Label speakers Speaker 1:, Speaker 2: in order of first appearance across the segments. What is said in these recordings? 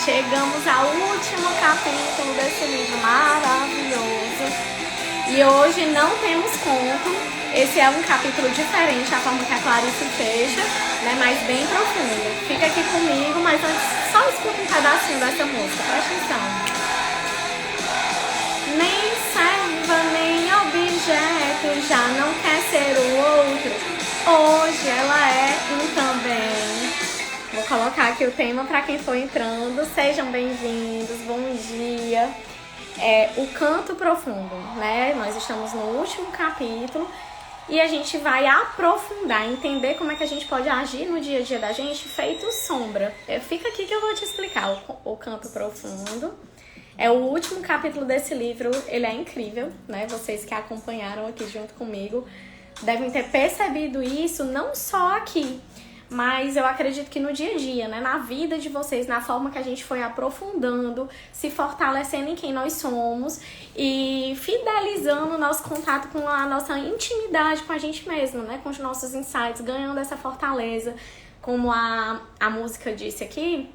Speaker 1: Chegamos ao último capítulo desse livro maravilhoso. E hoje não temos conto. Esse é um capítulo diferente, a forma que a Clarice fecha, né? Mas bem profundo. Fica aqui comigo, mas antes só escuta um pedacinho dessa música, presta atenção. Nem serva, nem objeto, já não quer ser o outro. Hoje ela é um também. Vou colocar aqui o tema para quem for entrando. Sejam bem-vindos, bom dia. O canto profundo, né? Nós estamos no último capítulo e a gente vai aprofundar, entender como é que a gente pode agir no dia a dia da gente feito sombra. Fica aqui que eu vou te explicar o canto profundo. É o último capítulo desse livro, ele é incrível, né? Vocês que acompanharam aqui junto comigo devem ter percebido isso não só aqui, mas eu acredito que no dia a dia, né? Na vida de vocês, na forma que a gente foi aprofundando, se fortalecendo em quem nós somos e fidelizando o nosso contato com a nossa intimidade com a gente mesmo, né? Com os nossos insights, ganhando essa fortaleza, como a música disse aqui,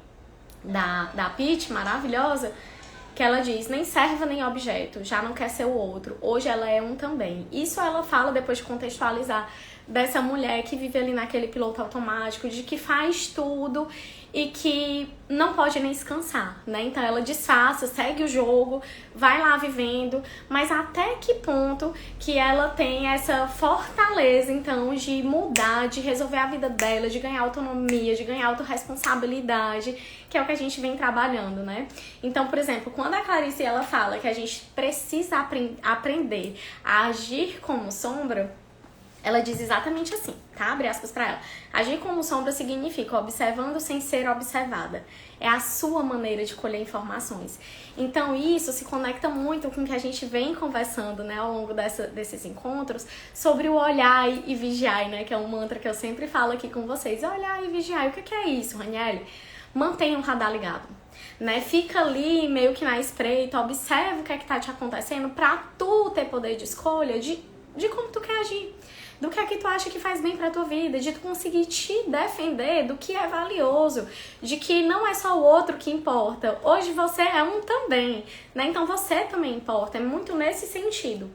Speaker 1: da Pitty, maravilhosa, que ela diz, nem serva nem objeto, já não quer ser o outro, hoje ela é um também. Isso ela fala, depois de contextualizar, dessa mulher que vive ali naquele piloto automático, de que faz tudo e que não pode nem descansar, né? Então ela disfarça, segue o jogo, vai lá vivendo, mas até que ponto que ela tem essa fortaleza, então, de mudar, de resolver a vida dela, de ganhar autonomia, de ganhar autorresponsabilidade, que é o que a gente vem trabalhando, né? Então, por exemplo, quando a Clarice ela fala que a gente precisa aprender a agir como sombra, ela diz exatamente assim, tá? Abre aspas pra ela. Agir como sombra significa observando sem ser observada. É a sua maneira de colher informações. Então isso se conecta muito com o que a gente vem conversando, né, ao longo desses encontros, sobre o olhar e vigiar, né? Que é um mantra que eu sempre falo aqui com vocês. Olhar e vigiar. O que é isso, Raniele? Mantenha o radar ligado. Né? Fica ali meio que na espreita, observa o que é que tá te acontecendo pra tu ter poder de escolha de como tu quer agir. Do que é que tu acha que faz bem pra tua vida, de tu conseguir te defender do que é valioso, de que não é só o outro que importa. Hoje você é um também, né? Então você também importa. É muito nesse sentido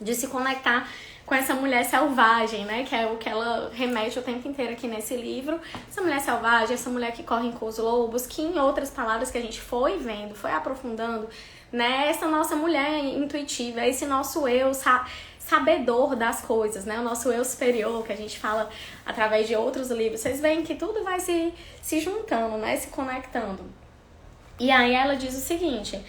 Speaker 1: de se conectar com essa mulher selvagem, né? Que é o que ela remete o tempo inteiro aqui nesse livro. Essa mulher selvagem, essa mulher que corre com os lobos, que em outras palavras que a gente foi vendo, foi aprofundando, né? Essa nossa mulher intuitiva, esse nosso eu sabedor das coisas, né? O nosso eu superior, que a gente fala através de outros livros. Vocês veem que tudo vai se juntando, né? Se conectando. E aí ela diz o seguinte,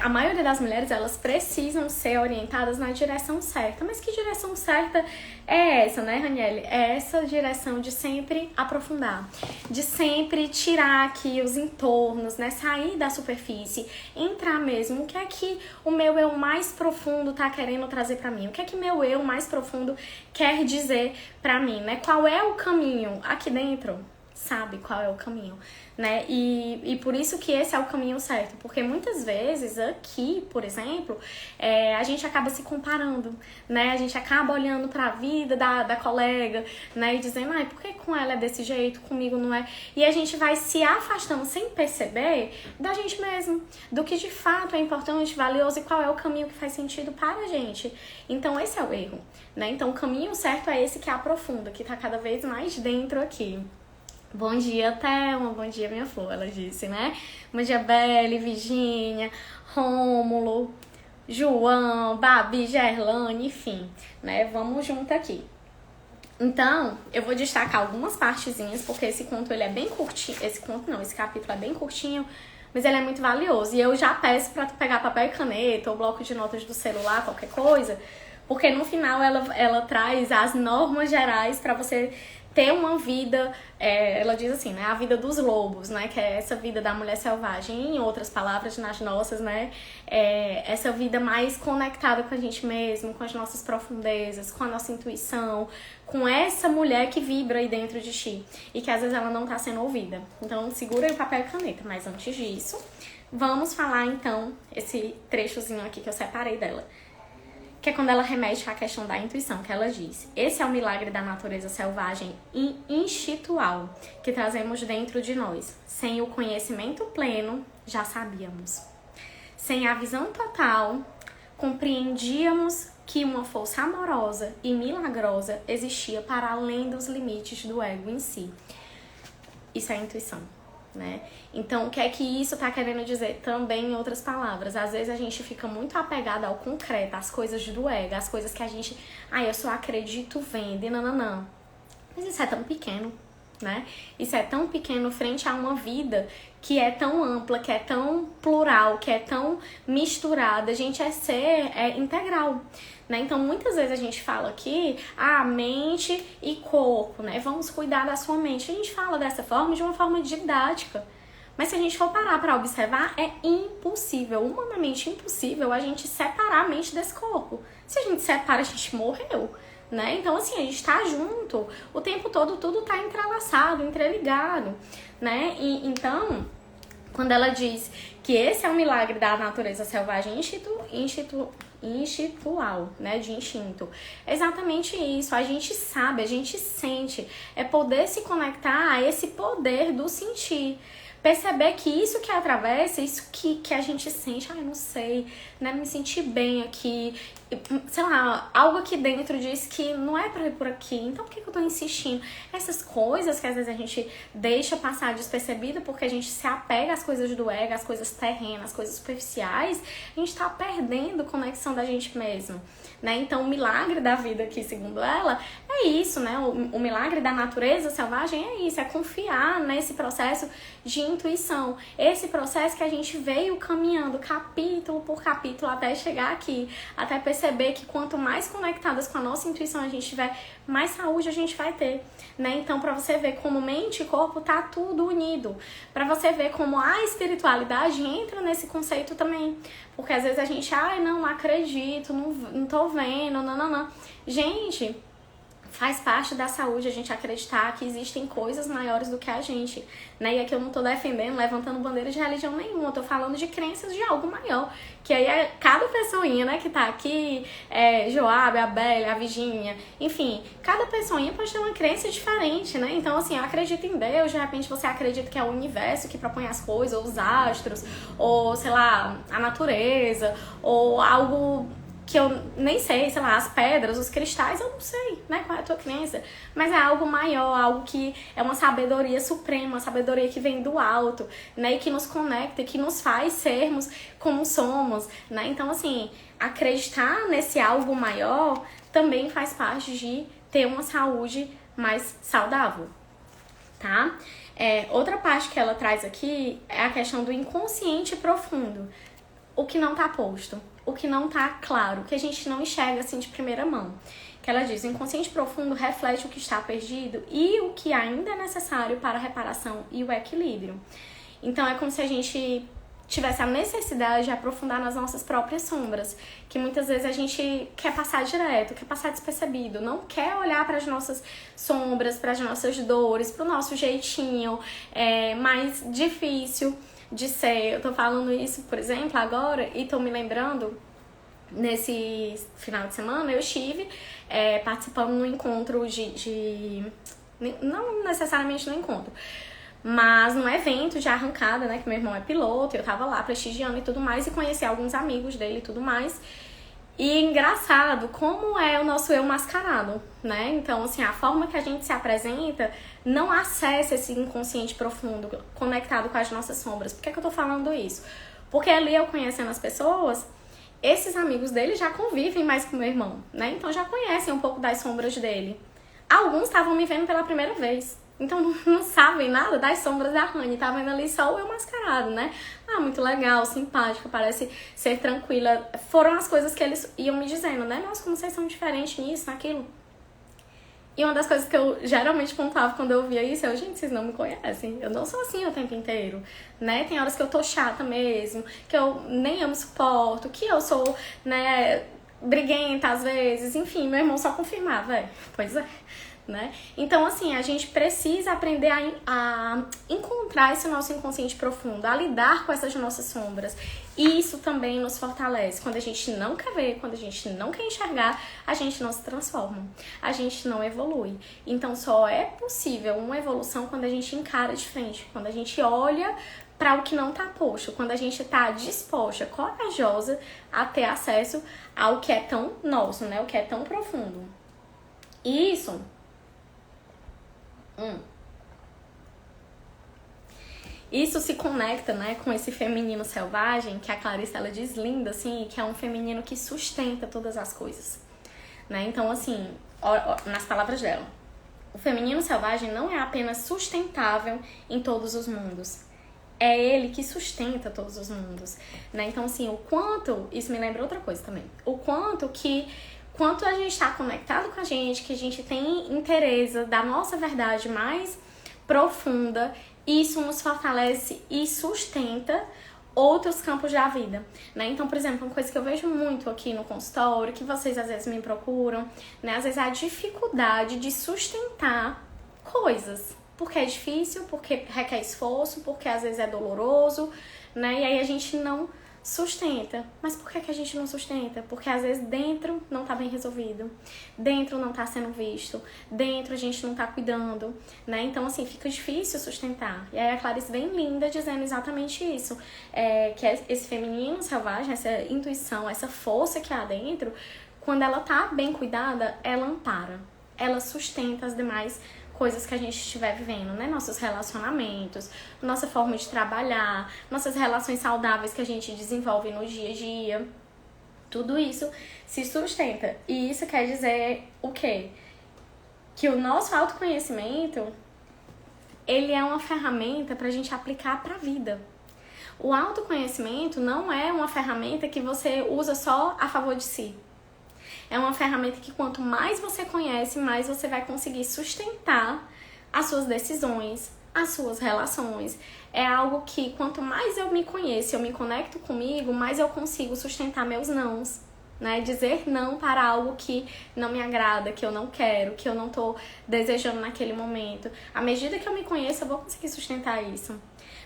Speaker 1: a maioria das mulheres, elas precisam ser orientadas na direção certa. Mas que direção certa é essa, né, Raniele? É essa direção de sempre aprofundar, de sempre tirar aqui os entornos, né? Sair da superfície, entrar mesmo. O que é que o meu eu mais profundo tá querendo trazer pra mim? O que é que meu eu mais profundo quer dizer pra mim, né? Qual é o caminho aqui dentro? Sabe qual é o caminho, né? E por isso que esse é o caminho certo, porque muitas vezes aqui, por exemplo, a gente acaba se comparando, né? A gente acaba olhando pra vida da colega, né? E dizendo, ai, por que com ela é desse jeito, comigo não é? E a gente vai se afastando sem perceber da gente mesmo, do que de fato é importante, valioso e qual é o caminho que faz sentido para a gente. Então esse é o erro, né? Então o caminho certo é esse que aprofunda, que tá cada vez mais dentro aqui. Bom dia, Thelma. Bom dia, minha flor, ela disse, né? Bom dia, Belle, Virgínia, Rômulo, João, Babi, Gerlane, enfim, né? Vamos junto aqui. Então, eu vou destacar algumas partezinhas, porque esse conto, ele é bem curtinho. Esse capítulo é bem curtinho, mas ele é muito valioso. E eu já peço pra tu pegar papel e caneta, ou bloco de notas do celular, qualquer coisa, porque no final ela traz as normas gerais pra você ter uma vida, ela diz assim, né, a vida dos lobos, né, que é essa vida da mulher selvagem, em outras palavras, nas nossas, né, essa vida mais conectada com a gente mesmo, com as nossas profundezas, com a nossa intuição, com essa mulher que vibra aí dentro de ti, e que às vezes ela não tá sendo ouvida. Então, segura aí o papel e caneta, mas antes disso, vamos falar então, esse trechozinho aqui que eu separei dela. que é quando ela remete à questão da intuição, que ela diz: esse é o milagre da natureza selvagem e instintual que trazemos dentro de nós. Sem o conhecimento pleno, já sabíamos. Sem a visão total, compreendíamos que uma força amorosa e milagrosa existia para além dos limites do ego em si. Isso é intuição, né? Então, o que é que isso tá querendo dizer? Também em outras palavras, às vezes a gente fica muito apegada ao concreto, às coisas do ego, às coisas que a gente, eu só acredito vendo e nananã. Mas isso é tão pequeno, né? Isso é tão pequeno frente a uma vida que é tão ampla, que é tão plural, que é tão misturada. A gente é integral, né? Então, muitas vezes a gente fala aqui, mente e corpo, né? Vamos cuidar da sua mente. A gente fala dessa forma, de uma forma didática. Mas se a gente for parar para observar, é impossível, humanamente impossível, a gente separar a mente desse corpo. Se a gente separa, a gente morreu, né? Então, assim, a gente tá junto o tempo todo, tudo tá entrelaçado, entreligado, né? E então, quando ela diz que esse é um milagre da natureza selvagem instintual, né, de instinto. É exatamente isso, a gente sabe, a gente sente, é poder se conectar a esse poder do sentir. Perceber que isso que atravessa, isso que a gente sente, eu não sei, né, me sentir bem aqui, sei lá, algo aqui dentro diz que não é pra ir por aqui, então por que eu tô insistindo? Essas coisas que às vezes a gente deixa passar despercebida porque a gente se apega às coisas do ego, às coisas terrenas, às coisas superficiais, a gente tá perdendo conexão da gente mesmo, né? Então o milagre da vida aqui, segundo ela, é isso, né? O milagre da natureza selvagem é isso, é confiar nesse processo de intuição, esse processo que a gente veio caminhando capítulo por capítulo até chegar aqui, até perceber que quanto mais conectadas com a nossa intuição a gente tiver, mais saúde a gente vai ter, né? Então, para você ver como mente e corpo tá tudo unido, para você ver como a espiritualidade entra nesse conceito também, porque às vezes a gente, não acredito, não tô vendo, não. Gente, faz parte da saúde a gente acreditar que existem coisas maiores do que a gente, né? E aqui eu não tô defendendo, levantando bandeira de religião nenhuma, eu tô falando de crenças de algo maior, que aí é cada pessoinha, né, que tá aqui, Joab, a Bélia, a Virgínia, enfim, cada pessoinha pode ter uma crença diferente, né? Então, assim, eu acredito em Deus, de repente você acredita que é o universo que propõe as coisas, ou os astros, ou, sei lá, a natureza, ou algo que eu nem sei, sei lá, as pedras, os cristais, eu não sei, né, qual é a tua crença, mas é algo maior, algo que é uma sabedoria suprema, uma sabedoria que vem do alto, né, e que nos conecta, e que nos faz sermos como somos, né, então, assim, acreditar nesse algo maior também faz parte de ter uma saúde mais saudável, tá? Outra parte que ela traz aqui é a questão do inconsciente profundo, o que não tá posto, o que não tá claro, o que a gente não enxerga assim de primeira mão. Que ela diz, o inconsciente profundo reflete o que está perdido e o que ainda é necessário para a reparação e o equilíbrio. Então é como se a gente tivesse a necessidade de aprofundar nas nossas próprias sombras, que muitas vezes a gente quer passar direto, quer passar despercebido, não quer olhar para as nossas sombras, para as nossas dores, para o nosso jeitinho mais difícil de ser. Eu tô falando isso, por exemplo, agora, e tô me lembrando, nesse final de semana, eu estive participando no encontro não necessariamente no encontro, mas num evento de arrancada, né, que meu irmão é piloto, eu tava lá prestigiando e tudo mais, e conheci alguns amigos dele e tudo mais. E engraçado como é o nosso eu mascarado, né? Então, assim, a forma que a gente se apresenta não acessa esse inconsciente profundo conectado com as nossas sombras. Por que eu tô falando isso? Porque ali eu conhecendo as pessoas, esses amigos dele já convivem mais com meu irmão, né? Então já conhecem um pouco das sombras dele. Alguns estavam me vendo pela primeira vez. Então não sabem nada das sombras da Rani, tá vendo ali só o eu mascarado, né? Muito legal, simpática, parece ser tranquila. Foram as coisas que eles iam me dizendo, né? Nossa, como vocês são diferentes nisso, naquilo. E uma das coisas que eu geralmente pontuava quando eu via isso é, gente, vocês não me conhecem. Eu não sou assim o tempo inteiro, né? Tem horas que eu tô chata mesmo, que eu nem me suporto, que eu sou, né, briguenta às vezes. Enfim, meu irmão só confirmava, pois é. Né? Então, assim, a gente precisa aprender a encontrar encontrar esse nosso inconsciente profundo, a lidar com essas nossas sombras. E isso também nos fortalece. Quando a gente não quer ver, quando a gente não quer enxergar, a gente não se transforma, a gente não evolui. Então só é possível uma evolução quando a gente encara de frente, quando a gente olha para o que não tá posto, quando a gente tá disposta, corajosa a ter acesso ao que é tão nosso, né? O que é tão profundo. E isso... Isso se conecta, né, com esse feminino selvagem, que a Clarice, ela diz linda, assim, que é um feminino que sustenta todas as coisas, né? Então, assim, nas palavras dela, o feminino selvagem não é apenas sustentável em todos os mundos, é ele que sustenta todos os mundos, né? Então, assim, o quanto... Isso me lembra outra coisa também. O quanto a gente está conectado com a gente, que a gente tem interesse da nossa verdade mais profunda, isso nos fortalece e sustenta outros campos da vida, né? Então, por exemplo, uma coisa que eu vejo muito aqui no consultório, que vocês às vezes me procuram, né? Às vezes a dificuldade de sustentar coisas. Porque é difícil, porque requer esforço, porque às vezes é doloroso, né? E aí a gente não sustenta. Mas por que a gente não sustenta? Porque às vezes dentro não tá bem resolvido, dentro não tá sendo visto, dentro a gente não tá cuidando, né? Então, assim, fica difícil sustentar. E aí a Clarice bem linda dizendo exatamente isso, que é esse feminino selvagem, essa intuição, essa força que há dentro, quando ela tá bem cuidada, ela ampara, ela sustenta as demais coisas que a gente estiver vivendo, né? Nossos relacionamentos, nossa forma de trabalhar, nossas relações saudáveis que a gente desenvolve no dia a dia. Tudo isso se sustenta. E isso quer dizer o quê? Que o nosso autoconhecimento, ele é uma ferramenta pra gente aplicar pra vida. O autoconhecimento não é uma ferramenta que você usa só a favor de si. É uma ferramenta que quanto mais você conhece, mais você vai conseguir sustentar as suas decisões, as suas relações. É algo que quanto mais eu me conheço, eu me conecto comigo, mais eu consigo sustentar meus nãos, né? Dizer não para algo que não me agrada, que eu não quero, que eu não tô desejando naquele momento. À medida que eu me conheço, eu vou conseguir sustentar isso,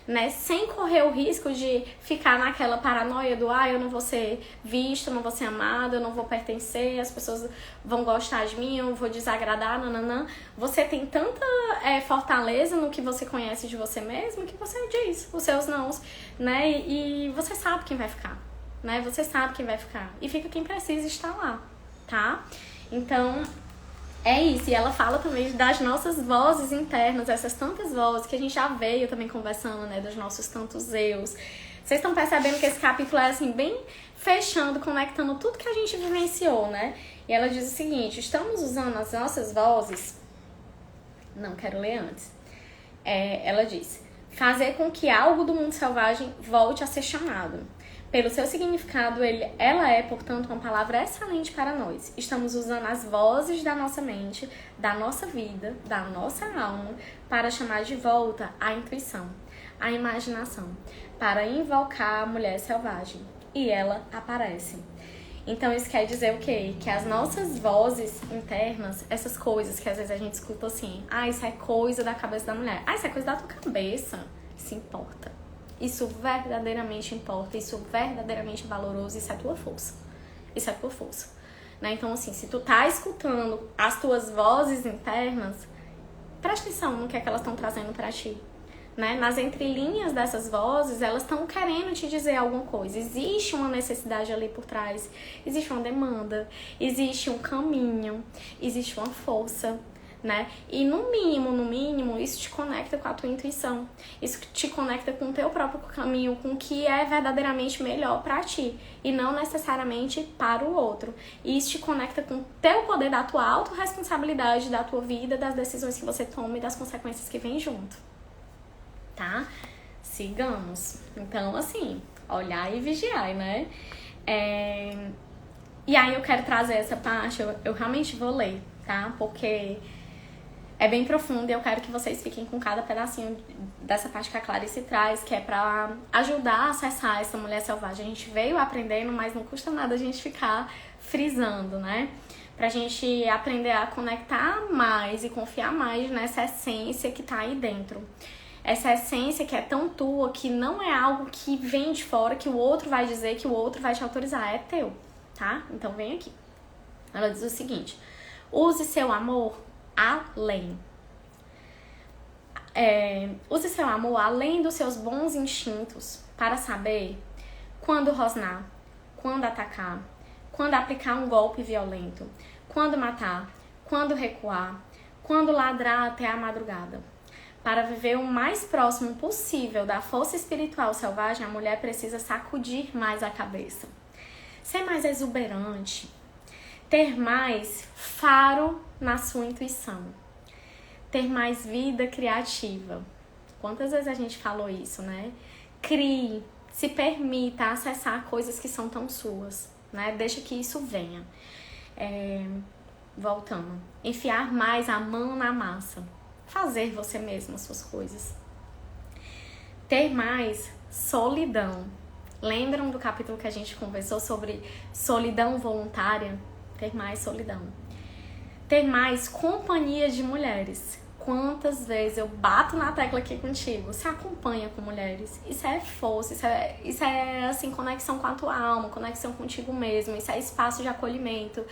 Speaker 1: né? Sem correr o risco de ficar naquela paranoia do eu não vou ser visto, eu não vou ser amado, eu não vou pertencer, as pessoas vão gostar de mim, eu vou desagradar, nananã. Você tem tanta fortaleza no que você conhece de você mesmo que você diz os seus nãos, né? E você sabe quem vai ficar, né? Você sabe quem vai ficar. E fica quem precisa estar lá, tá? Então... é isso, e ela fala também das nossas vozes internas, essas tantas vozes que a gente já veio também conversando, né, dos nossos tantos eus. Vocês estão percebendo que esse capítulo é assim, bem fechando, conectando tudo que a gente vivenciou, né? E ela diz o seguinte: estamos usando as nossas vozes... Não, quero ler antes. Ela diz: fazer com que algo do mundo selvagem volte a ser chamado. Pelo seu significado, ela é, portanto, uma palavra excelente para nós. Estamos usando as vozes da nossa mente, da nossa vida, da nossa alma, para chamar de volta a intuição, a imaginação, para invocar a mulher selvagem. E ela aparece. Então, isso quer dizer o quê? Que as nossas vozes internas, essas coisas que às vezes a gente escuta assim, isso é coisa da cabeça da mulher. Isso é coisa da tua cabeça. Isso importa. Isso verdadeiramente importa, isso verdadeiramente é valoroso, isso é tua força. Isso é tua força, né? Então, assim, se tu tá escutando as tuas vozes internas, presta atenção no que é que elas estão trazendo pra ti, né? Nas entrelinhas dessas vozes, elas estão querendo te dizer alguma coisa. Existe uma necessidade ali por trás, existe uma demanda, existe um caminho, existe uma força, né? E no mínimo, isso te conecta com a tua intuição. Isso te conecta com o teu próprio caminho, com o que é verdadeiramente melhor pra ti e não necessariamente para o outro. E isso te conecta com o teu poder da tua autorresponsabilidade, da tua vida, das decisões que você toma e das consequências que vêm junto. Tá? Sigamos. Então, assim, olhar e vigiar, né? E aí eu quero trazer essa parte, eu realmente vou ler, tá? Porque é bem profundo e eu quero que vocês fiquem com cada pedacinho dessa parte que a Clarice traz, que é pra ajudar a acessar essa mulher selvagem. A gente veio aprendendo, mas não custa nada a gente ficar frisando, né? Pra gente aprender a conectar mais e confiar mais nessa essência que tá aí dentro. Essa essência que é tão tua, que não é algo que vem de fora, que o outro vai dizer, que o outro vai te autorizar. É teu, tá? Então vem aqui. Ela diz o seguinte: use seu amor além. Use seu amor além dos seus bons instintos para saber quando rosnar, quando atacar, quando aplicar um golpe violento, quando matar, quando recuar, quando ladrar até a madrugada. Para viver o mais próximo possível da força espiritual selvagem, a mulher precisa sacudir mais a cabeça, ser mais exuberante, ter mais faro na sua intuição, ter mais vida criativa. Quantas vezes a gente falou isso, né? Crie, se permita acessar coisas que são tão suas, né? Deixa que isso venha. Voltando. Enfiar mais a mão na massa. Fazer você mesmo as suas coisas. Ter mais solidão. Lembram do capítulo que a gente conversou sobre solidão voluntária? Ter mais solidão. Ter mais companhia de mulheres. Quantas vezes eu bato na tecla aqui contigo? Se acompanha com mulheres. Isso é força, isso é assim, conexão com a tua alma, conexão contigo mesmo. Isso é espaço de acolhimento.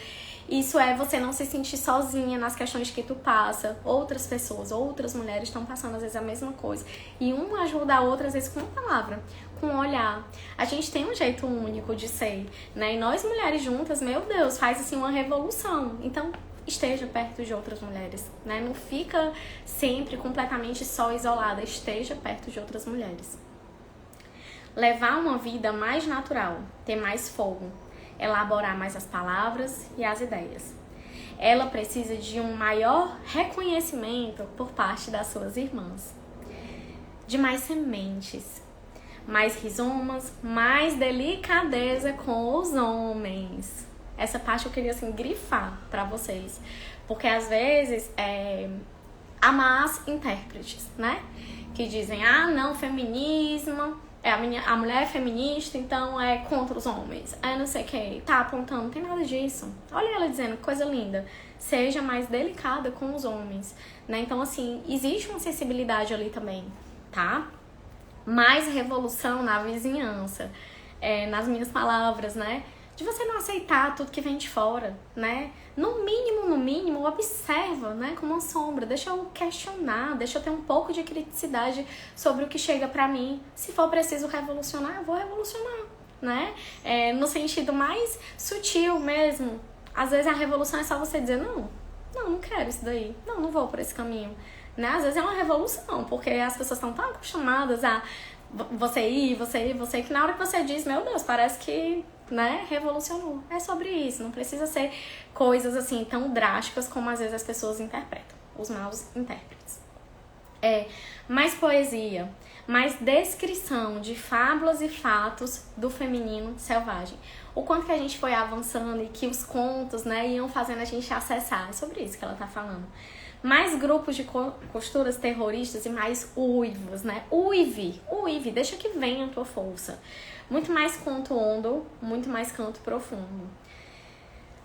Speaker 1: Isso é você não se sentir sozinha nas questões que tu passa. Outras pessoas, outras mulheres estão passando às vezes a mesma coisa. E uma ajuda a outra, às vezes, com uma palavra, com um olhar. A gente tem um jeito único de ser, né? E nós mulheres juntas, meu Deus, faz assim uma revolução. Então, esteja perto de outras mulheres, né? Não fica sempre completamente só isolada. Esteja perto de outras mulheres. Levar uma vida mais natural, ter mais fogo, elaborar mais as palavras e as ideias. Ela precisa de um maior reconhecimento por parte das suas irmãs. De mais sementes, mais rizomas, mais delicadeza com os homens. Essa parte eu queria, assim, grifar pra vocês. Porque, às vezes, há más intérpretes, né? Que dizem, não, feminismo, a mulher é feminista, então é contra os homens. Não sei o que, tá apontando, não tem nada disso. Olha ela dizendo, que coisa linda. Seja mais delicada com os homens, né? Então, assim, existe uma sensibilidade ali também, tá? Mais revolução na vizinhança, nas minhas palavras, né? De você não aceitar tudo que vem de fora, né? No mínimo, observa, né? Como uma sombra. Deixa eu questionar, deixa eu ter um pouco de criticidade sobre o que chega pra mim. Se for preciso revolucionar, eu vou revolucionar, né? No sentido mais sutil mesmo. Às vezes a revolução é só você dizer, não quero isso daí. Não vou por esse caminho, né? Às vezes é uma revolução, porque as pessoas estão tão acostumadas a você ir, que na hora que você diz, meu Deus, parece que, né, revolucionou. É sobre isso, não precisa ser coisas assim tão drásticas como às vezes as pessoas interpretam, os maus intérpretes. Mais poesia, mais descrição de fábulas e fatos do feminino selvagem. O quanto que a gente foi avançando e que os contos, né, iam fazendo a gente acessar. É sobre isso que ela tá falando. Mais grupos de costuras terroristas e mais uivos, né? Uive, deixa que venha a tua força. Muito mais conto hondo, muito mais canto profundo.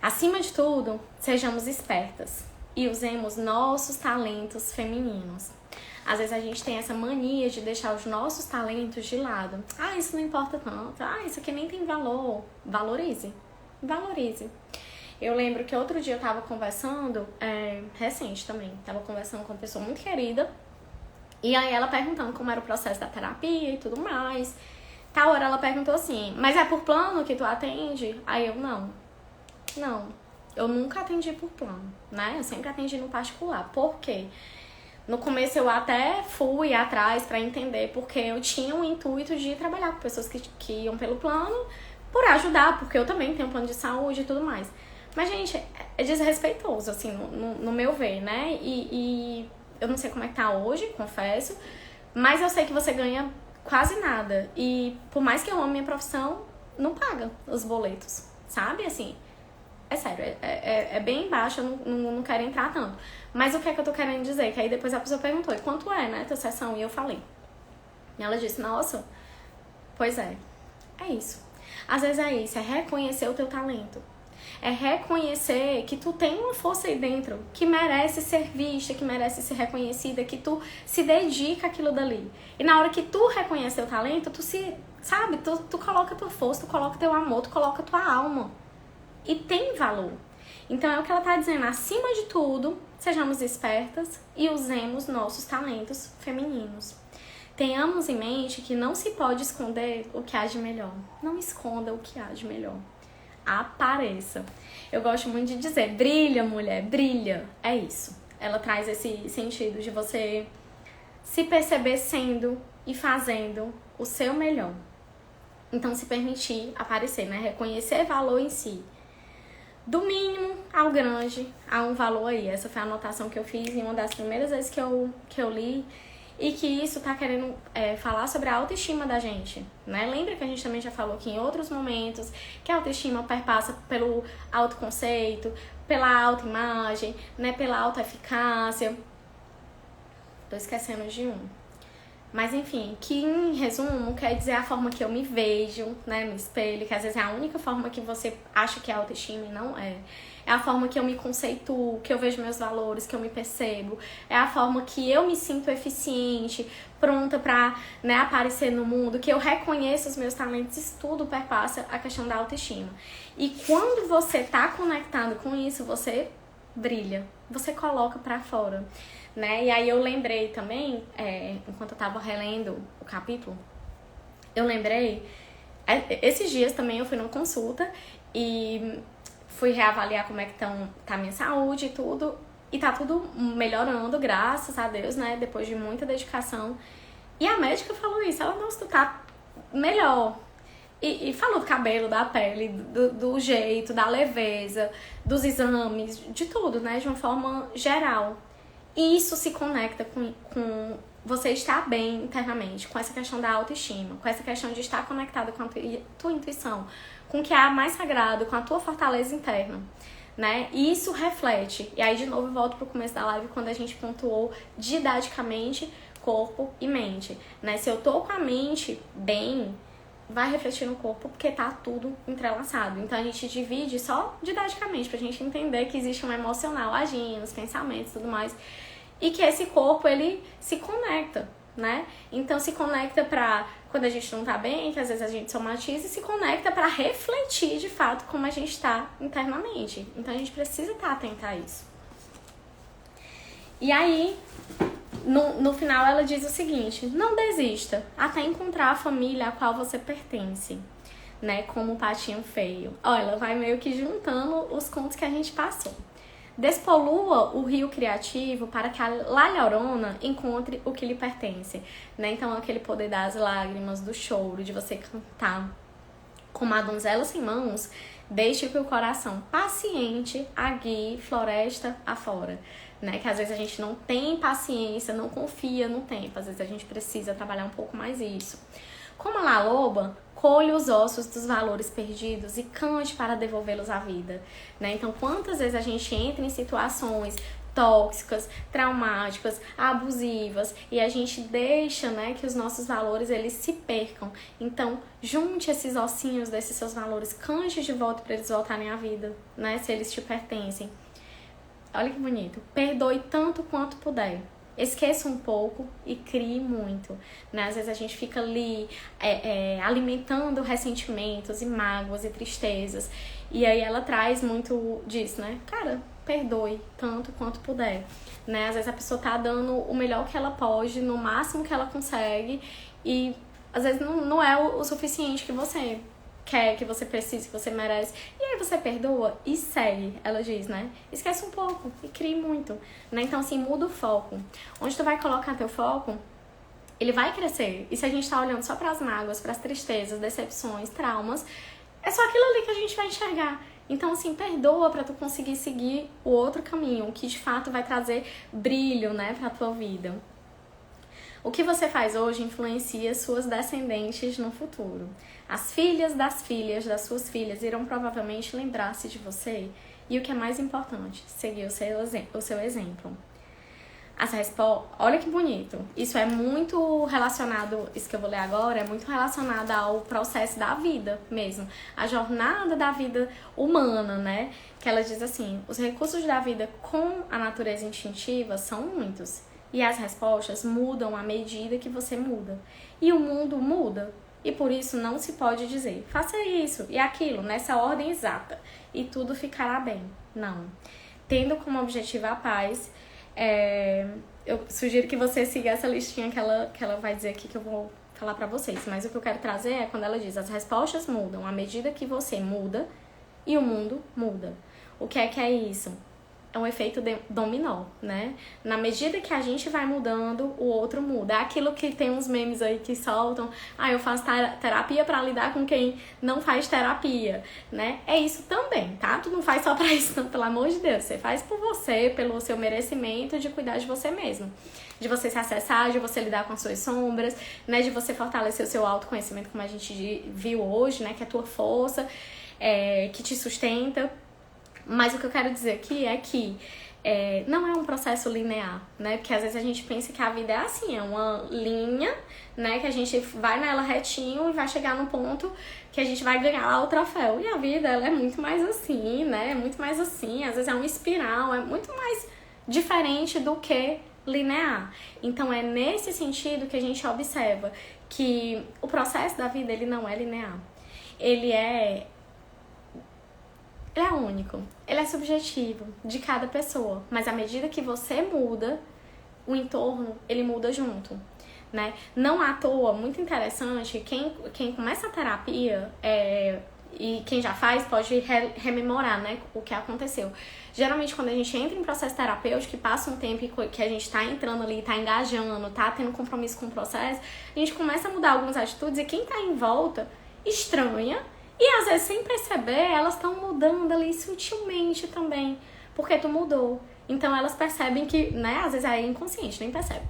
Speaker 1: Acima de tudo, sejamos espertas e usemos nossos talentos femininos. Às vezes a gente tem essa mania de deixar os nossos talentos de lado. Isso não importa tanto. Isso aqui nem tem valor. Valorize. Eu lembro que outro dia eu tava conversando, recente também, tava conversando com uma pessoa muito querida, e aí ela perguntando como era o processo da terapia e tudo mais. Tal hora ela perguntou assim, mas é por plano que tu atende? Aí eu, não, eu nunca atendi por plano, né? Eu sempre atendi no particular. Por quê? No começo eu até fui atrás pra entender, porque eu tinha um intuito de trabalhar com pessoas que iam pelo plano, por ajudar, porque eu também tenho um plano de saúde e tudo mais. Mas, gente, é desrespeitoso, assim, no meu ver, né? E eu não sei como é que tá hoje, confesso, mas eu sei que você ganha quase nada. E por mais que eu ame minha profissão, não paga os boletos, sabe? Assim, é sério, é bem baixo, eu não quero entrar tanto. Mas o que é que eu tô querendo dizer? Que aí depois a pessoa perguntou, e quanto é, né, tua sessão? E eu falei. E ela disse, nossa, pois é isso. Às vezes é isso, é reconhecer o teu talento. É reconhecer que tu tem uma força aí dentro, que merece ser vista, que merece ser reconhecida, que tu se dedica àquilo dali. E na hora que tu reconhecer o talento, tu se, sabe, tu coloca tua força, tu coloca teu amor, tu coloca tua alma. E tem valor. Então é o que ela tá dizendo, acima de tudo, sejamos espertas e usemos nossos talentos femininos. Tenhamos em mente que não se pode esconder o que há de melhor. Não esconda o que há de melhor. Apareça. Eu gosto muito de dizer, brilha, mulher, brilha. É isso. Ela traz esse sentido de você se perceber sendo e fazendo o seu melhor. Então, se permitir aparecer, né? Reconhecer valor em si. Do mínimo ao grande, há um valor aí. Essa foi a anotação que eu fiz em uma das primeiras vezes que eu li. E que isso tá querendo falar sobre a autoestima da gente, né? Lembra que a gente também já falou aqui em outros momentos que a autoestima perpassa pelo autoconceito, pela autoimagem, né? Pela autoeficácia. Tô esquecendo de um. Mas enfim, que em resumo quer dizer a forma que eu me vejo, né, no espelho, que às vezes é a única forma que você acha que é autoestima e não é. É a forma que eu me conceituo, que eu vejo meus valores, que eu me percebo. É a forma que eu me sinto eficiente, pronta pra, né, aparecer no mundo, que eu reconheço os meus talentos. Isso tudo perpassa a questão da autoestima. E quando você tá conectado com isso, você brilha, você coloca pra fora. Né? E aí eu lembrei também, enquanto eu tava relendo o capítulo, eu lembrei, esses dias também eu fui numa consulta e fui reavaliar como é que tá a minha saúde e tudo, e tá tudo melhorando, graças a Deus, né? Depois de muita dedicação. E a médica falou isso, ela, nossa, tu tá melhor. E falou do cabelo, da pele, do jeito, da leveza, dos exames, de tudo, né? De uma forma geral. E isso se conecta com você estar bem internamente, com essa questão da autoestima, com essa questão de estar conectado com a tua intuição, com o que há mais sagrado, com a tua fortaleza interna, né? E isso reflete. E aí, de novo, eu volto pro começo da live, quando a gente pontuou didaticamente corpo e mente, né? Se eu tô com a mente bem, vai refletir no corpo, porque tá tudo entrelaçado. Então, a gente divide só didaticamente, pra gente entender que existe um emocional agindo, os pensamentos e tudo mais. E que esse corpo, ele se conecta, né? Então, se conecta pra quando a gente não tá bem, que às vezes a gente somatiza, e se conecta pra refletir, de fato, como a gente tá internamente. Então, a gente precisa estar atenta a isso. E aí, no final, ela diz o seguinte: não desista até encontrar a família a qual você pertence, né? Como o patinho feio. Olha, ela vai meio que juntando os contos que a gente passou. Despolua o rio criativo para que a lalhaurona encontre o que lhe pertence, né? Então, aquele poder das lágrimas, do choro, de você cantar como a donzela sem mãos, deixe que o coração paciente a guie floresta afora, né? Que às vezes a gente não tem paciência, não confia no tempo, às vezes a gente precisa trabalhar um pouco mais isso. Como a loba, colhe os ossos dos valores perdidos e cante para devolvê-los à vida, né? Então, quantas vezes a gente entra em situações tóxicas, traumáticas, abusivas, e a gente deixa, né, que os nossos valores, eles se percam. Então, junte esses ossinhos desses seus valores, cante de volta para eles voltarem à vida, né, se eles te pertencem. Olha que bonito. Perdoe tanto quanto puder. Esqueça um pouco e crie muito, né? Às vezes a gente fica ali alimentando ressentimentos e mágoas e tristezas. E aí ela traz muito disso, né? Cara, perdoe tanto quanto puder, né? Às vezes a pessoa tá dando o melhor que ela pode, no máximo que ela consegue, e às vezes não é o suficiente que você quer, que você precisa, que você merece. E aí você perdoa e segue, ela diz, né? Esquece um pouco e crie muito, né? Então, assim, muda o foco. Onde tu vai colocar teu foco, ele vai crescer. E se a gente tá olhando só pras mágoas, pras tristezas, decepções, traumas, é só aquilo ali que a gente vai enxergar. Então, assim, perdoa pra tu conseguir seguir o outro caminho, que de fato vai trazer brilho, né, pra tua vida. O que você faz hoje influencia suas descendentes no futuro. As filhas das suas filhas irão provavelmente lembrar-se de você. E o que é mais importante, seguir o seu exemplo. Olha que bonito. Isso é muito relacionado, isso que eu vou ler agora, é muito relacionado ao processo da vida mesmo. A jornada da vida humana, né? Que ela diz assim, os recursos da vida com a natureza instintiva são muitos. E as respostas mudam à medida que você muda. E o mundo muda. E por isso não se pode dizer, faça isso e aquilo, nessa ordem exata, e tudo ficará bem. Não. Tendo como objetivo a paz, eu sugiro que você siga essa listinha que ela vai dizer aqui que eu vou falar pra vocês. Mas o que eu quero trazer é quando ela diz, as respostas mudam à medida que você muda e o mundo muda. O que é isso? É um efeito dominó, né? Na medida que a gente vai mudando, o outro muda. É aquilo que tem uns memes aí que soltam. Eu faço terapia pra lidar com quem não faz terapia, né? É isso também, tá? Tu não faz só pra isso, não, pelo amor de Deus. Você faz por você, pelo seu merecimento de cuidar de você mesmo. De você se acessar, de você lidar com as suas sombras, né? De você fortalecer o seu autoconhecimento, como a gente viu hoje, né? Que é a tua força, que te sustenta. Mas o que eu quero dizer aqui é que não é um processo linear, né? Porque às vezes a gente pensa que a vida é assim, é uma linha, né? Que a gente vai nela retinho e vai chegar no ponto que a gente vai ganhar lá o troféu. E a vida, ela é muito mais assim, né? É muito mais assim, às vezes é uma espiral, é muito mais diferente do que linear. Então é nesse sentido que a gente observa que o processo da vida, ele não é linear. Ele é único, ele é subjetivo de cada pessoa, mas à medida que você muda, o entorno, ele muda junto, né? Não à toa, muito interessante, quem começa a terapia, e quem já faz pode rememorar, né, o que aconteceu. Geralmente, quando a gente entra em processo terapêutico, que passa um tempo que a gente tá entrando ali, tá engajando, tá tendo compromisso com o processo, a gente começa a mudar algumas atitudes e quem tá em volta estranha. E às vezes, sem perceber, elas estão mudando ali sutilmente também, porque tu mudou. Então elas percebem que, né, às vezes é inconsciente, nem percebe.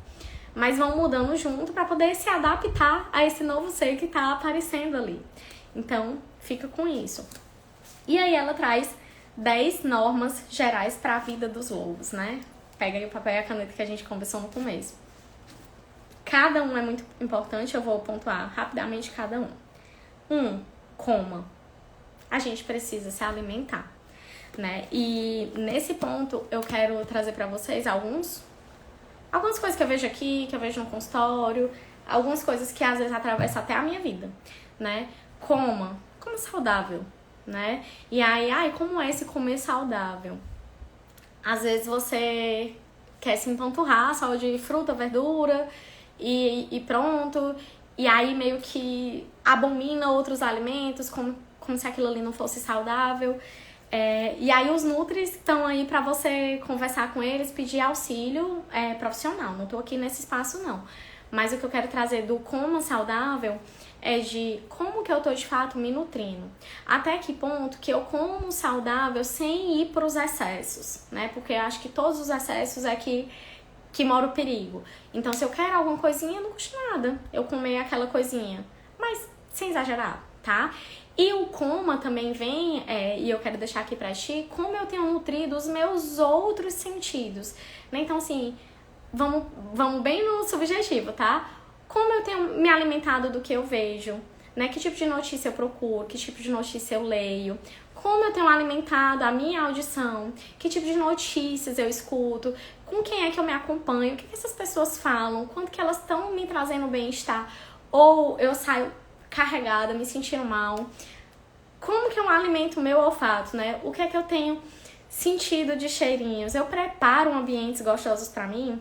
Speaker 1: Mas vão mudando junto para poder se adaptar a esse novo ser que tá aparecendo ali. Então, fica com isso. E aí ela traz 10 normas gerais para a vida dos lobos, né? Pega aí o papel e a caneta que a gente conversou no começo. Cada um é muito importante, eu vou pontuar rapidamente cada um. Coma. A gente precisa se alimentar, né? E nesse ponto eu quero trazer pra vocês algumas coisas que eu vejo aqui, que eu vejo no consultório, algumas coisas que às vezes atravessam até a minha vida, né? Coma saudável, né? E aí, como é esse comer saudável? Às vezes você quer se empanturrar só de fruta, verdura e pronto. E aí meio que abomina outros alimentos, como se aquilo ali não fosse saudável. E aí os nutris estão aí pra você conversar com eles, pedir auxílio profissional. Não tô aqui nesse espaço, não. Mas o que eu quero trazer do como saudável é de como que eu tô de fato me nutrindo. Até que ponto que eu como saudável sem ir pros excessos, né? Porque eu acho que todos os excessos é que mora o perigo. Então, se eu quero alguma coisinha, não custa nada eu comer aquela coisinha. Mas sem exagerar, tá? E o coma também vem, e eu quero deixar aqui pra ti, como eu tenho nutrido os meus outros sentidos. Né? Então, assim, vamos bem no subjetivo, tá? Como eu tenho me alimentado do que eu vejo, né? Que tipo de notícia eu procuro, que tipo de notícia eu leio, como eu tenho alimentado a minha audição, que tipo de notícias eu escuto, com quem é que eu me acompanho, o que essas pessoas falam, quanto que elas estão me trazendo bem-estar, ou eu saio carregada, me sentindo mal. Como que eu alimento o meu olfato, né? O que é que eu tenho sentido de cheirinhos? Eu preparo ambientes gostosos pra mim,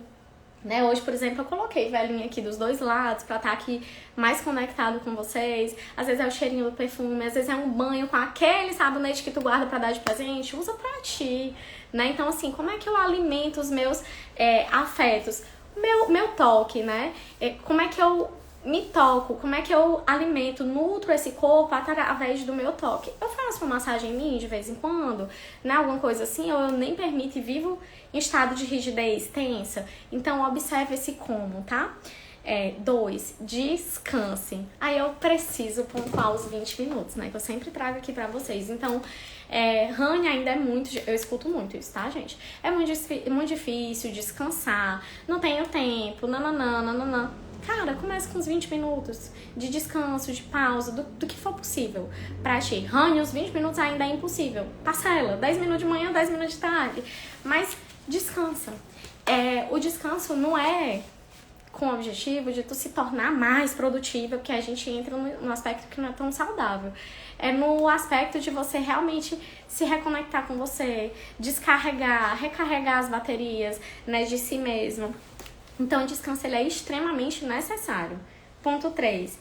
Speaker 1: né? Hoje, por exemplo, eu coloquei velhinha aqui dos dois lados pra estar aqui mais conectado com vocês. Às vezes é o cheirinho do perfume, às vezes é um banho com aquele sabonete que tu guarda pra dar de presente. Usa pra ti, né? Então, assim, como é que eu alimento os meus afetos? Meu toque, né? Como é que eu me toco? Como é que eu alimento, nutro esse corpo através do meu toque? Eu faço uma massagem em mim de vez em quando, né? Alguma coisa assim, ou eu nem permito e vivo em estado de rigidez, tensa. Então, observe esse como, tá? 2, descanse. Aí eu preciso pontuar os 20 minutos, né? Que eu sempre trago aqui pra vocês. Então, Rani ainda é muito... Eu escuto muito isso, tá, gente? É muito difícil descansar. Não tenho tempo, nananã. Cara, começa com uns 20 minutos de descanso, de pausa, do que for possível pra ti. Rani, os 20 minutos ainda é impossível. Parcela, 10 minutos de manhã, 10 minutos de tarde. Mas descansa. O descanso não é com o objetivo de tu se tornar mais produtiva, porque a gente entra no aspecto que não é tão saudável. É no aspecto de você realmente se reconectar com você, descarregar, recarregar as baterias, né, de si mesmo. Então, o descanso ele é extremamente necessário. Ponto 3.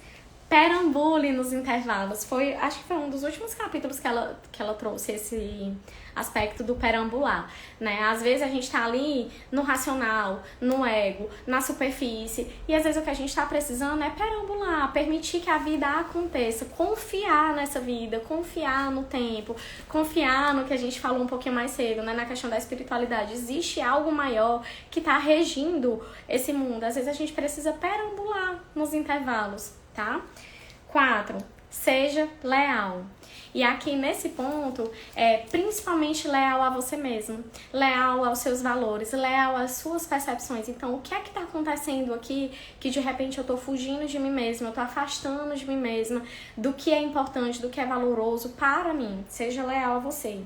Speaker 1: Perambule nos intervalos. Acho que foi um dos últimos capítulos que ela trouxe esse aspecto do perambular, né? Às vezes a gente tá ali no racional, no ego, na superfície, e às vezes o que a gente tá precisando é perambular, permitir que a vida aconteça, confiar nessa vida, confiar no tempo, confiar no que a gente falou um pouquinho mais cedo, né? Na questão da espiritualidade. Existe algo maior que tá regindo esse mundo. Às vezes a gente precisa perambular nos intervalos, tá? 4. Seja leal. E aqui nesse ponto, principalmente leal a você mesmo, leal aos seus valores, leal às suas percepções. Então, o que é que tá acontecendo aqui que de repente eu tô fugindo de mim mesma, eu tô afastando de mim mesma, do que é importante, do que é valoroso para mim? Seja leal a você.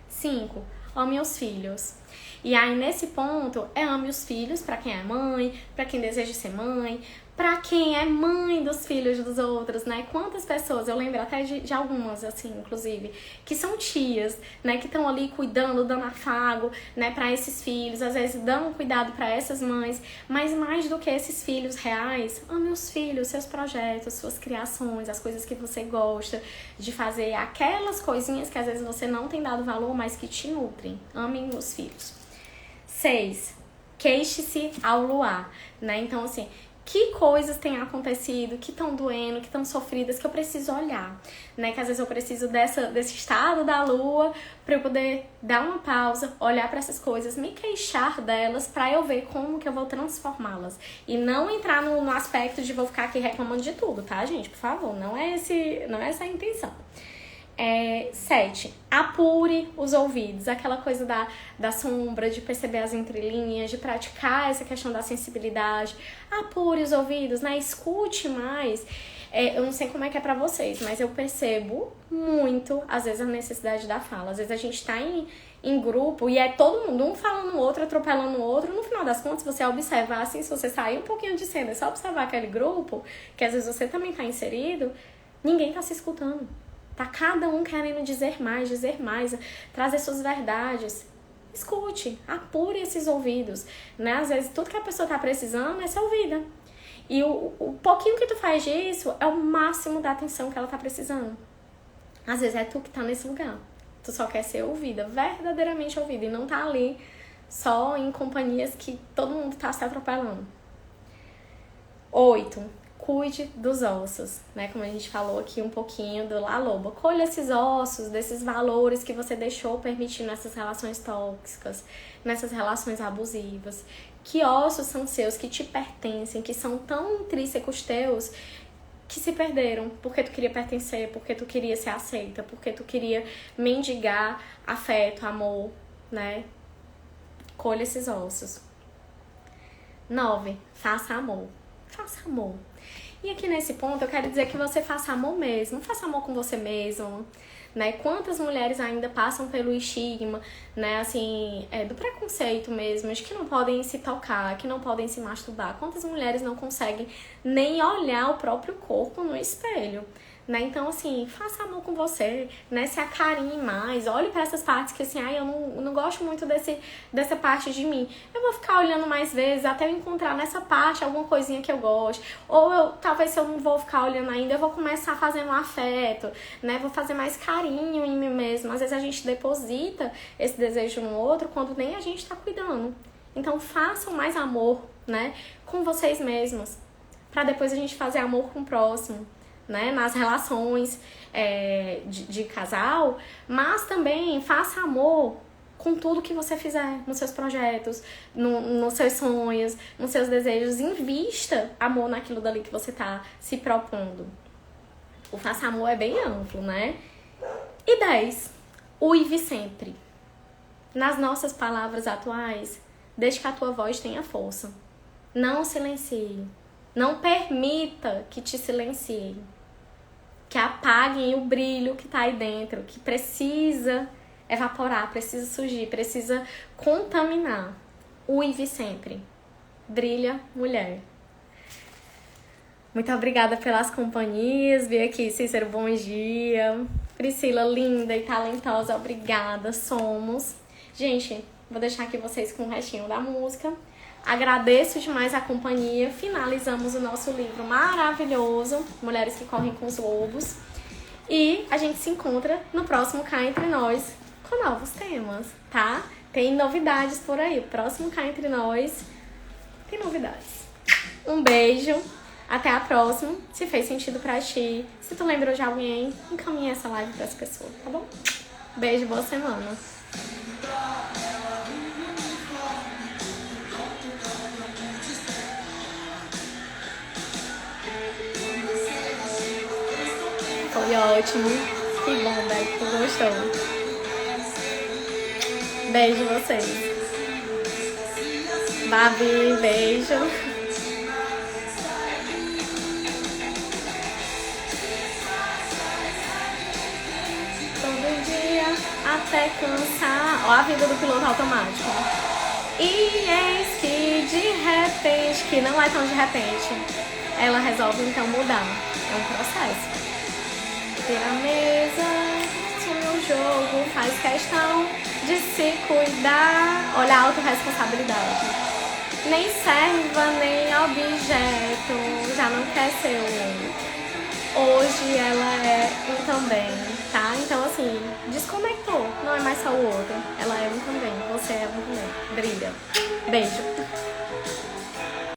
Speaker 1: 5. Ame os filhos. E aí, nesse ponto, ame os filhos para quem é mãe, para quem deseja ser mãe, pra quem é mãe dos filhos dos outros, né? Quantas pessoas, eu lembro até de algumas, assim, inclusive, que são tias, né? Que estão ali cuidando, dando afago, né? Pra esses filhos, às vezes dão cuidado pra essas mães, mas mais do que esses filhos reais, ame os filhos, seus projetos, suas criações, as coisas que você gosta de fazer, aquelas coisinhas que às vezes você não tem dado valor, mas que te nutrem. Amem os filhos. 6. Queixe-se ao luar, né? Então, assim, que coisas têm acontecido, que estão doendo, que estão sofridas, que eu preciso olhar, né? Que às vezes eu preciso desse estado da lua para eu poder dar uma pausa, olhar para essas coisas, me queixar delas para eu ver como que eu vou transformá-las. E não entrar no aspecto de vou ficar aqui reclamando de tudo, tá, gente? Por favor, não é essa a intenção. 7. Apure os ouvidos, aquela coisa da sombra, de perceber as entrelinhas, de praticar essa questão da sensibilidade. Apure os ouvidos, né? Escute mais. Eu não sei como é que é pra vocês, mas eu percebo muito, às vezes, a necessidade da fala. Às vezes a gente tá em grupo e é todo mundo, um falando o outro, atropelando o outro. No final das contas, você observar, assim, se você sair um pouquinho de cena, só observar aquele grupo, que às vezes você também tá inserido, ninguém tá se escutando. Tá cada um querendo dizer mais, trazer suas verdades. Escute, apure esses ouvidos, né? Às vezes tudo que a pessoa tá precisando é ser ouvida. E o pouquinho que tu faz disso é o máximo da atenção que ela tá precisando. Às vezes é tu que tá nesse lugar. Tu só quer ser ouvida, verdadeiramente ouvida. E não tá ali só em companhias que todo mundo tá se atropelando. 8. Cuide dos ossos, né? Como a gente falou aqui um pouquinho do La Loba. Colha esses ossos, desses valores que você deixou permitindo nessas relações tóxicas, nessas relações abusivas. Que ossos são seus, que te pertencem, que são tão intrínsecos teus, que se perderam porque tu queria pertencer, porque tu queria ser aceita, porque tu queria mendigar afeto, amor, né? Colha esses ossos. 9. Faça amor. Faça amor. E aqui nesse ponto eu quero dizer que você faça amor mesmo, faça amor com você mesmo, né? Quantas mulheres ainda passam pelo estigma, né, assim, do preconceito mesmo, de que não podem se tocar, que não podem se masturbar. Quantas mulheres não conseguem nem olhar o próprio corpo no espelho, né? Então, assim, faça amor com você, né? Se acarinhe mais, olhe para essas partes que, assim, eu não gosto muito dessa parte de mim. Eu vou ficar olhando mais vezes até eu encontrar nessa parte alguma coisinha que eu gosto. Ou talvez se eu não vou ficar olhando ainda, eu vou começar fazendo um afeto, né? Vou fazer mais carinho em mim mesma. Às vezes a gente deposita esse desejo no outro quando nem a gente tá cuidando. Então, façam mais amor, né? Com vocês mesmos, para depois a gente fazer amor com o próximo, né, nas relações de casal, mas também faça amor com tudo que você fizer, nos seus projetos, nos seus sonhos, nos seus desejos. Invista amor naquilo dali que você tá se propondo. O faça amor é bem amplo, né? E 10. Uive sempre. Nas nossas palavras atuais, deixe que a tua voz tenha força. Não silencie. Não permita que te silenciem. Que apaguem o brilho que tá aí dentro, que precisa evaporar, precisa surgir, precisa contaminar. Uive sempre. Brilha, mulher. Muito obrigada pelas companhias. Vi aqui, Cícero, bom dia. Priscila, linda e talentosa, obrigada, somos. Gente, vou deixar aqui vocês com o restinho da música. Agradeço demais a companhia. Finalizamos o nosso livro maravilhoso, Mulheres que Correm com os Lobos. E a gente se encontra no próximo Cá Entre Nós com novos temas, tá? Tem novidades por aí. O próximo Cá Entre Nós tem novidades. Um beijo. Até a próxima. Se fez sentido pra ti, se tu lembrou de alguém, encaminha essa live pras pessoas, tá bom? Beijo, boa semana. Foi ótimo. Que bom, velho, que tu gostou. Beijo vocês. Babi, beijo. Até cansar. Ó a vida do piloto automático. E eis que de repente, que não é tão de repente, ela resolve então mudar. É um processo. Vira a mesa, assume o jogo, faz questão de se cuidar. Olha a autorresponsabilidade. Nem serva, nem objeto, já não quer ser um. Hoje ela é um também, tá? Então, assim, desconectou. Não é mais só o outro. Ela é um também. Você é um também. Brilha. Beijo.